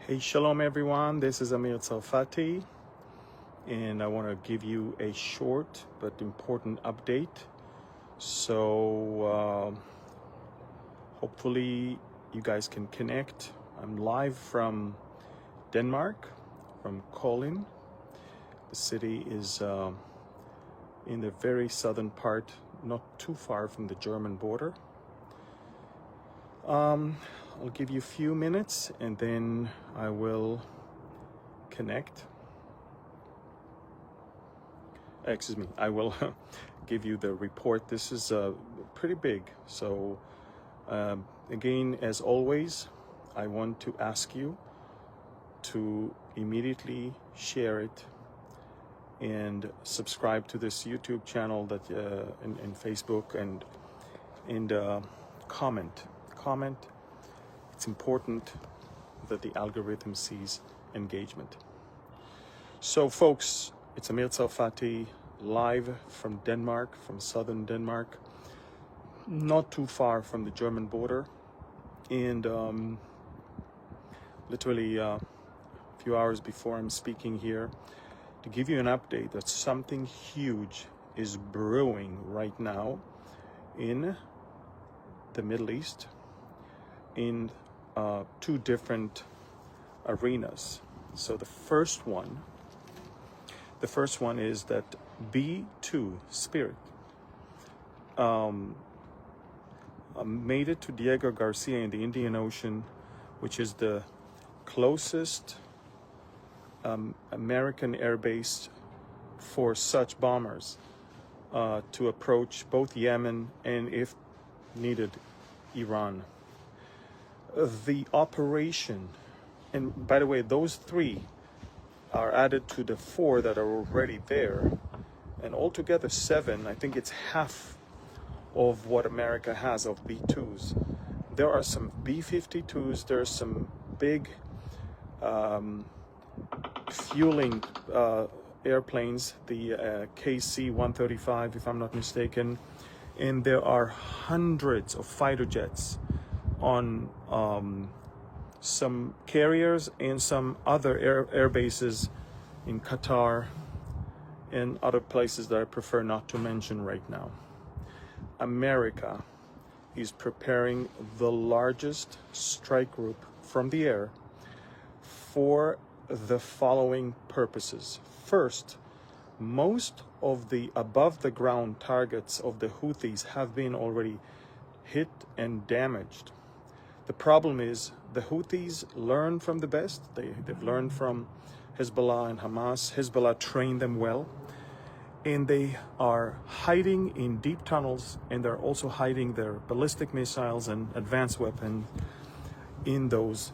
Hey, shalom everyone. This is Amir Tsarfati, and I want to give you a short but important update. So hopefully you guys can connect. I'm live from Denmark, from Kolding. The city is in the very southern part, not too far from the German border. I'll give you a few minutes and then I will connect. I will give you the report. This is pretty big. So again, as always, I want to ask you to immediately share it and subscribe to this YouTube channel that and Facebook and comment. It's important that the algorithm sees engagement. So folks, it's Amir Tsarfati live from Denmark, from southern Denmark, not too far from the German border, and literally a few hours before I'm speaking here to give you an update that something huge is brewing right now in the Middle East, in two different arenas. So the first one is that B2 Spirit made it to Diego Garcia in the Indian Ocean, which is the closest American airbase for such bombers to approach both Yemen and, if needed, Iran. The operation, and by the way, those three are added to the four that are already there, and altogether 7. I think it's half of what America has of B2s. There are some B-52s, there's some big fueling airplanes, the KC-135 if I'm not mistaken, and there are hundreds of fighter jets on some carriers and some other air bases in Qatar and other places that I prefer not to mention right now. America is preparing the largest strike group from the air for the following purposes. First, most of the above the ground targets of the Houthis have been already hit and damaged. The problem is the Houthis learn from the best. They've learned from Hezbollah and Hamas. Hezbollah trained them well, and they are hiding in deep tunnels, and they're also hiding their ballistic missiles and advanced weapons in those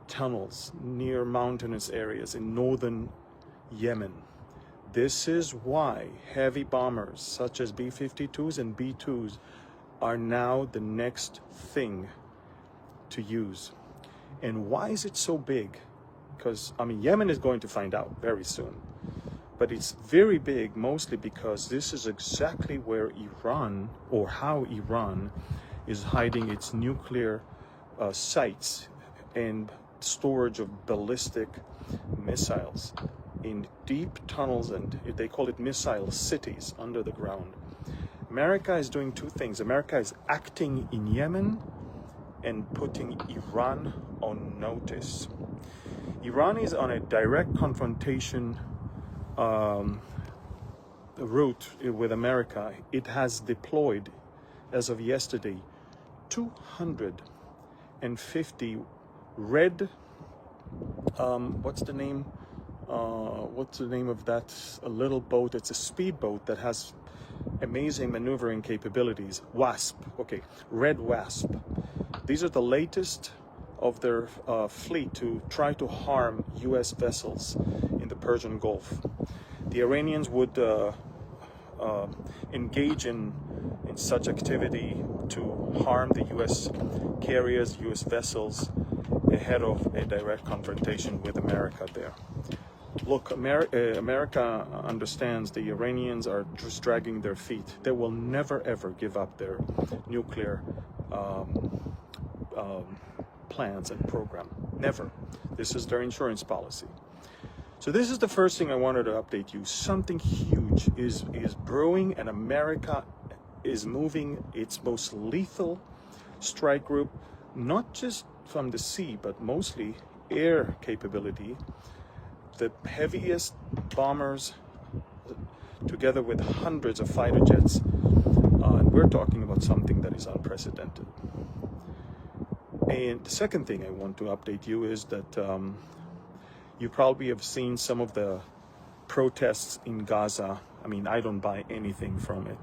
tunnels near mountainous areas in northern Yemen. This is why heavy bombers such as B-52s and B-2s are now the next thing to use. And why is it so big? Because, Yemen is going to find out very soon. But it's very big mostly because this is exactly where Iran, or how Iran, is hiding its nuclear sites and storage of ballistic missiles in deep tunnels, and they call it missile cities under the ground. America is doing two things. America is acting in Yemen and putting Iran on notice. Iran is on a direct confrontation route with America. It has deployed, as of yesterday, 250 red, what's the name of that little boat? It's a speedboat that has amazing maneuvering capabilities. Wasp, okay, Red Wasp. These are the latest of their fleet to try to harm U.S. vessels in the Persian Gulf. The Iranians would engage in such activity to harm the U.S. carriers, U.S. vessels, ahead of a direct confrontation with America there. Look, America understands the Iranians are just dragging their feet. They will never ever give up their nuclear plans and program. Never. This is their insurance policy. So this is the first thing I wanted to update you. Something huge is brewing, and America is moving its most lethal strike group, not just from the sea, but mostly air capability. The heaviest bombers, together with hundreds of fighter jets, and we're talking about something that is unprecedented. And the second thing I want to update you is that you probably have seen some of the protests in Gaza. I mean, I don't buy anything from it.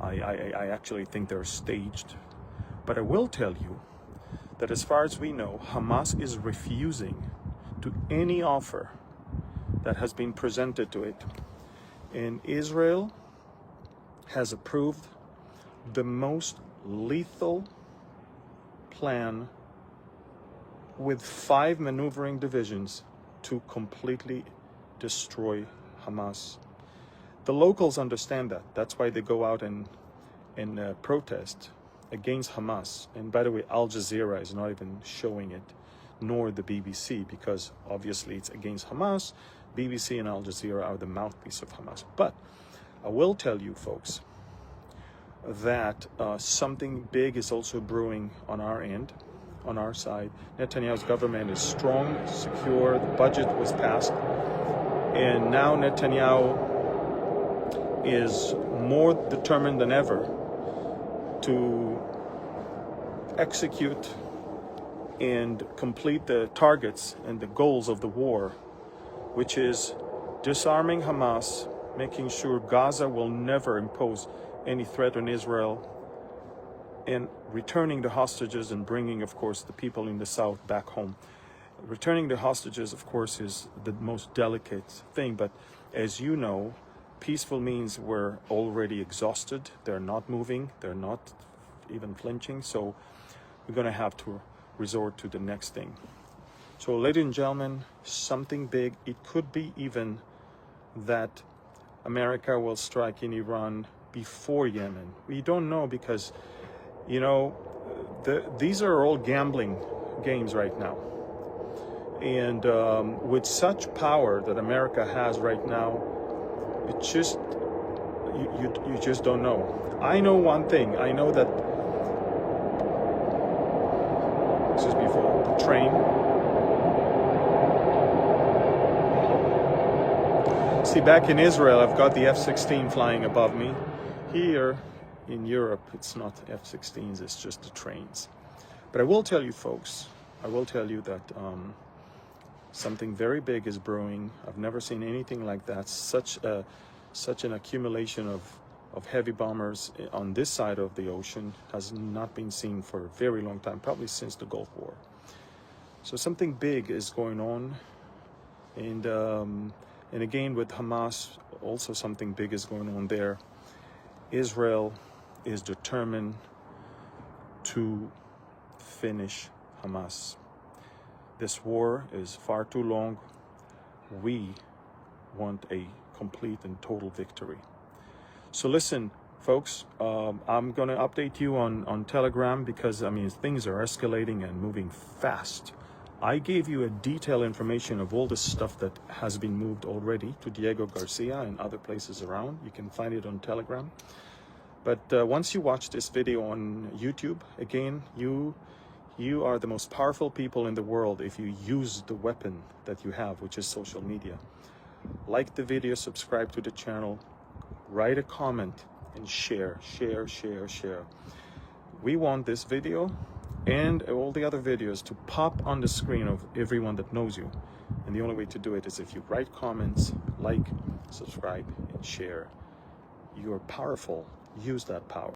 I actually think they're staged. But I will tell you that as far as we know, Hamas is refusing to any offer that has been presented to it. And Israel has approved the most lethal plan with 5 maneuvering divisions to completely destroy Hamas. The locals understand that. That's why they go out and protest against Hamas. And by the way, Al Jazeera is not even showing it, nor the BBC, because obviously it's against Hamas. BBC and Al Jazeera are the mouthpiece of Hamas. But I will tell you, folks, that something big is also brewing on our end, on our side. Netanyahu's government is strong, secure, the budget was passed, and now Netanyahu is more determined than ever to execute and complete the targets and the goals of the war, which is disarming Hamas, making sure Gaza will never impose any threat on Israel, and returning the hostages and bringing, of course, the people in the south back home. Returning the hostages, of course, is the most delicate thing, but as you know, peaceful means we're already exhausted. They're not moving. They're not even flinching. So we're going to have to resort to the next thing. So, ladies and gentlemen, something big. It could be even that America will strike in Iran before Yemen. We don't know because, you know, these are all gambling games right now. And with such power that America has right now, it just, you just don't know. I know one thing. I know that, this is before the train. See, back in Israel, I've got the F-16 flying above me. Here in Europe, it's not F-16s, it's just the trains. But I will tell you, folks, I will tell you that something very big is brewing. I've never seen anything like that. Such an accumulation of heavy bombers on this side of the ocean has not been seen for a very long time, probably since the Gulf War. So something big is going on. And again, with Hamas, also something big is going on there. Israel is determined to finish Hamas. This war is far too long. We want a complete and total victory. So listen, folks, I'm going to update you on Telegram because, I mean, things are escalating and moving fast. I gave you a detailed information of all the stuff that has been moved already to Diego Garcia and other places around. You can find it on Telegram. But once you watch this video on YouTube, again, you are the most powerful people in the world if you use the weapon that you have, which is social media. Like the video, subscribe to the channel, write a comment, and share. We want this video and all the other videos to pop on the screen of everyone that knows you. And the only way to do it is if you write comments, like, subscribe, and share. You are powerful. Use that power.